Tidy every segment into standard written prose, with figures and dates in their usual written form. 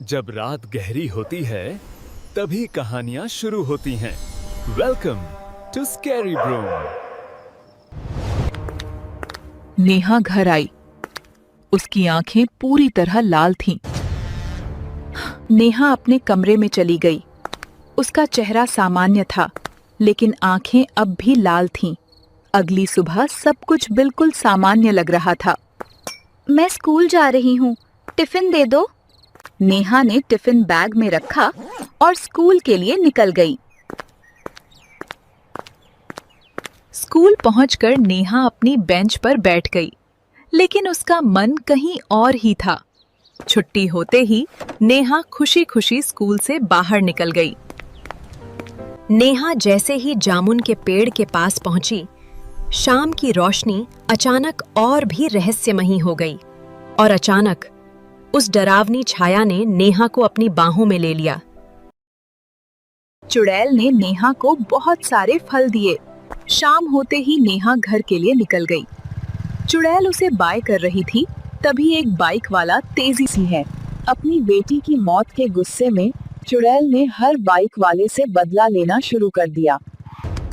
जब रात गहरी होती है तभी कहानियां शुरू होती हैं। Welcome to scary broom. Neha घर आई। उसकी आंखें पूरी तरह लाल थीं। नेहा अपने कमरे में चली गई। उसका चेहरा सामान्य था, लेकिन आंखें अब भी लाल थीं। अगली सुबह सब कुछ बिल्कुल सामान्य लग रहा था। मैं स्कूल जा रही हूँ, टिफिन दे दो। नेहा ने टिफिन बैग में रखा और स्कूल के लिए निकल गई। स्कूल पहुंचकर नेहा अपनी बेंच पर बैठ गई, लेकिन उसका मन कहीं और ही था। छुट्टी होते ही नेहा खुशी-खुशी स्कूल से बाहर निकल गई। नेहा जैसे ही जामुन के पेड़ के पास पहुंची, शाम की रोशनी अचानक और भी रहस्यमयी हो गई और अचानक उस डरावनी छाया ने नेहा को अपनी बाहों में ले लिया। चुड़ैल ने नेहा को बहुत सारे फल दिए। शाम होते ही नेहा घर के लिए निकल गई। चुड़ैल उसे बाय कर रही थी, तभी एक बाइक वाला तेजी से है। अपनी बेटी की मौत के गुस्से में चुड़ैल ने हर बाइक वाले से बदला लेना शुरू कर दिया।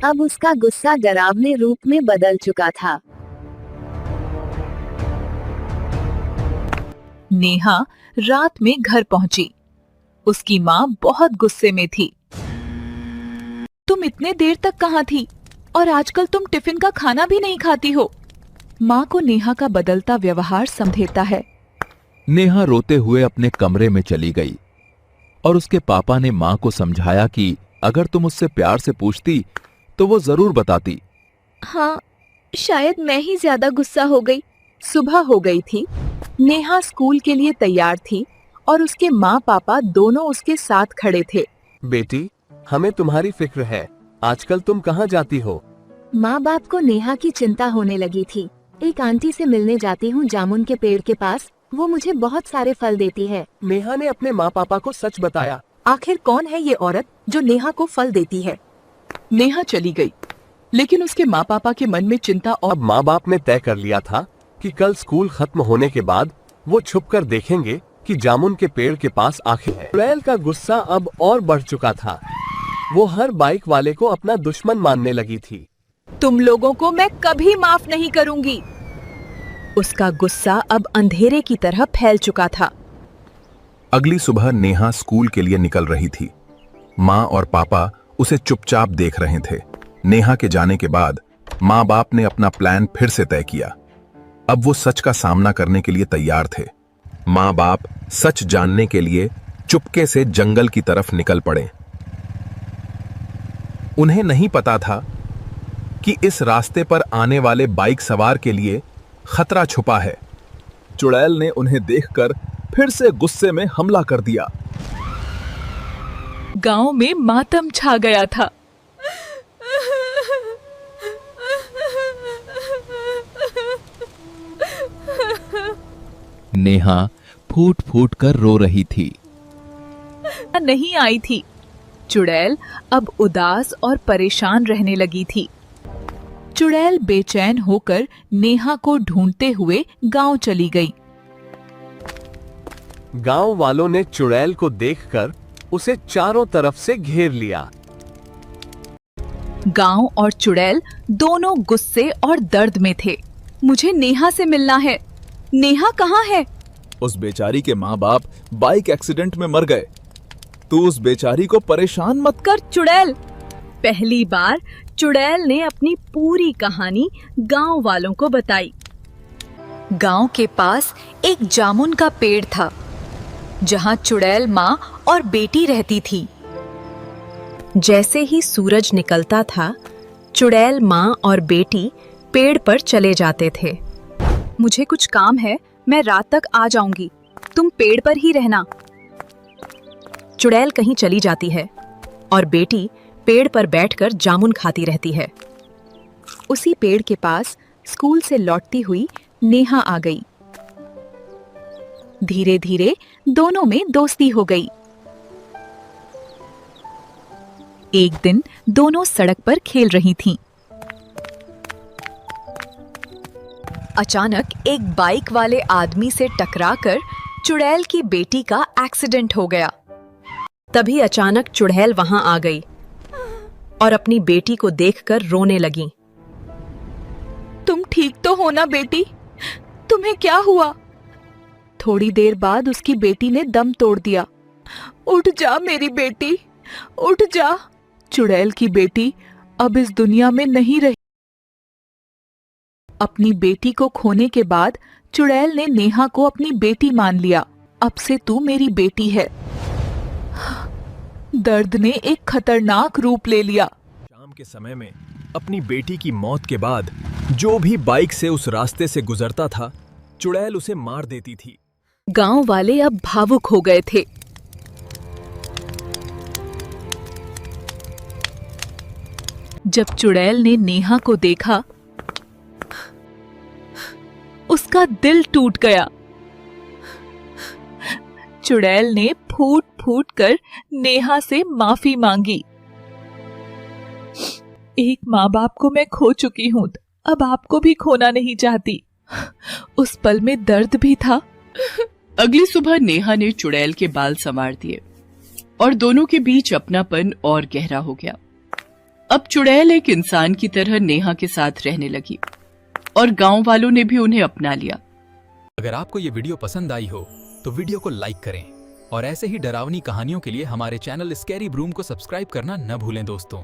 अब उसका गुस्सा डरावने रूप में बदल चुका था। नेहा रात में घर पहुंची। उसकी माँ बहुत गुस्से में थी। तुम इतने देर तक कहाँ थी? और आजकल तुम टिफिन का खाना भी नहीं खाती हो। माँ को नेहा का बदलता व्यवहार समझेता है। नेहा रोते हुए अपने कमरे में चली गई और उसके पापा ने माँ को समझाया कि अगर तुम उससे प्यार से पूछती तो वो जरूर बताती। हाँ, शायद मैं ही ज्यादा गुस्सा हो गई। सुबह हो गई थी। नेहा स्कूल के लिए तैयार थी और उसके माँ पापा दोनों उसके साथ खड़े थे। बेटी, हमें तुम्हारी फिक्र है। आजकल तुम कहाँ जाती हो? माँ बाप को नेहा की चिंता होने लगी थी। एक आंटी से मिलने जाती हूँ जामुन के पेड़ के पास। वो मुझे बहुत सारे फल देती है। नेहा ने अपने माँ पापा को सच बताया। आखिर कौन है ये औरत जो नेहा को फल देती है? नेहा चली गई, लेकिन उसके माँ पापा के मन में चिंता और अब माँ बाप ने तय कर लिया था कि कल स्कूल खत्म होने के बाद वो छुपकर देखेंगे कि जामुन के पेड़ के पास आखिर है। चुड़ैल का गुस्सा अब और बढ़ चुका था। वो हर बाइक वाले को अपना दुश्मन मानने लगी थी। तुम लोगों को मैं कभी माफ नहीं करूंगी। उसका गुस्सा अब अंधेरे की तरह फैल चुका था। अगली सुबह नेहा स्कूल के लिए निकल रही थी। माँ और पापा उसे चुपचाप देख रहे थे। नेहा के जाने के बाद माँ बाप ने अपना प्लान फिर से तय किया। अब वो सच का सामना करने के लिए तैयार थे। माँ बाप सच जानने के लिए चुपके से जंगल की तरफ निकल पड़े। उन्हें नहीं पता था कि इस रास्ते पर आने वाले बाइक सवार के लिए खतरा छुपा है। चुड़ैल ने उन्हें देखकर फिर से गुस्से में हमला कर दिया। गांव में मातम छा गया था। नेहा फूट फूट कर रो रही थी। नहीं आई थी। चुड़ैल अब उदास और परेशान रहने लगी थी। चुड़ैल बेचैन होकर नेहा को ढूंढते हुए गांव चली गई। गांव वालों ने चुड़ैल को देखकर उसे चारों तरफ से घेर लिया। गांव और चुड़ैल दोनों गुस्से और दर्द में थे। मुझे नेहा से मिलना है। नेहा कहाँ है? उस बेचारी के माँ बाप बाइक एक्सीडेंट में मर गए। तू उस बेचारी को परेशान मत कर चुड़ैल। पहली बार चुड़ैल ने अपनी पूरी कहानी गांव वालों को बताई। गांव के पास एक जामुन का पेड़ था, जहां चुड़ैल माँ और बेटी रहती थी। जैसे ही सूरज निकलता था, चुड़ैल माँ और बेटी पेड़ पर चले जाते थे। मुझे कुछ काम है, मैं रात तक आ जाऊंगी। तुम पेड़ पर ही रहना। चुड़ैल कहीं चली जाती है और बेटी पेड़ पर बैठकर जामुन खाती रहती है। उसी पेड़ के पास स्कूल से लौटती हुई नेहा आ गई। धीरे धीरे दोनों में दोस्ती हो गई। एक दिन दोनों सड़क पर खेल रही थीं। अचानक एक बाइक वाले आदमी से टकराकर चुड़ैल की बेटी का एक्सीडेंट हो गया। तभी अचानक चुड़ैल वहां आ गई और अपनी बेटी को देखकर रोने लगी। तुम ठीक तो हो ना बेटी? तुम्हें क्या हुआ? थोड़ी देर बाद उसकी बेटी ने दम तोड़ दिया। उठ जा मेरी बेटी, उठ जा। चुड़ैल की बेटी अब इस दुनिया में नहीं रही। अपनी बेटी को खोने के बाद चुड़ैल ने नेहा को अपनी बेटी मान लिया। अब से तू मेरी बेटी है। दर्द ने एक खतरनाक रूप ले लिया। शाम के समय में अपनी बेटी की मौत के बाद जो भी बाइक से उस रास्ते से गुजरता था, चुड़ैल उसे मार देती थी। गांव वाले अब भावुक हो गए थे। जब चुड़ैल ने नेहा को देखा, उसका दिल टूट गया। चुड़ैल ने फूट फूट कर नेहा से माफी मांगी। एक माँ बाप को मैं खो चुकी हूँ, अब आपको भी खोना नहीं चाहती। उस पल में दर्द भी था। अगली सुबह नेहा ने चुड़ैल के बाल संवार दिए और दोनों के बीच अपनापन और गहरा हो गया। अब चुड़ैल एक इंसान की तरह नेहा के साथ रहने लगी और गांव वालों ने भी उन्हें अपना लिया। अगर आपको ये वीडियो पसंद आई हो तो वीडियो को लाइक करें और ऐसे ही डरावनी कहानियों के लिए हमारे चैनल स्कैरी ब्रूम को सब्सक्राइब करना न भूलें दोस्तों।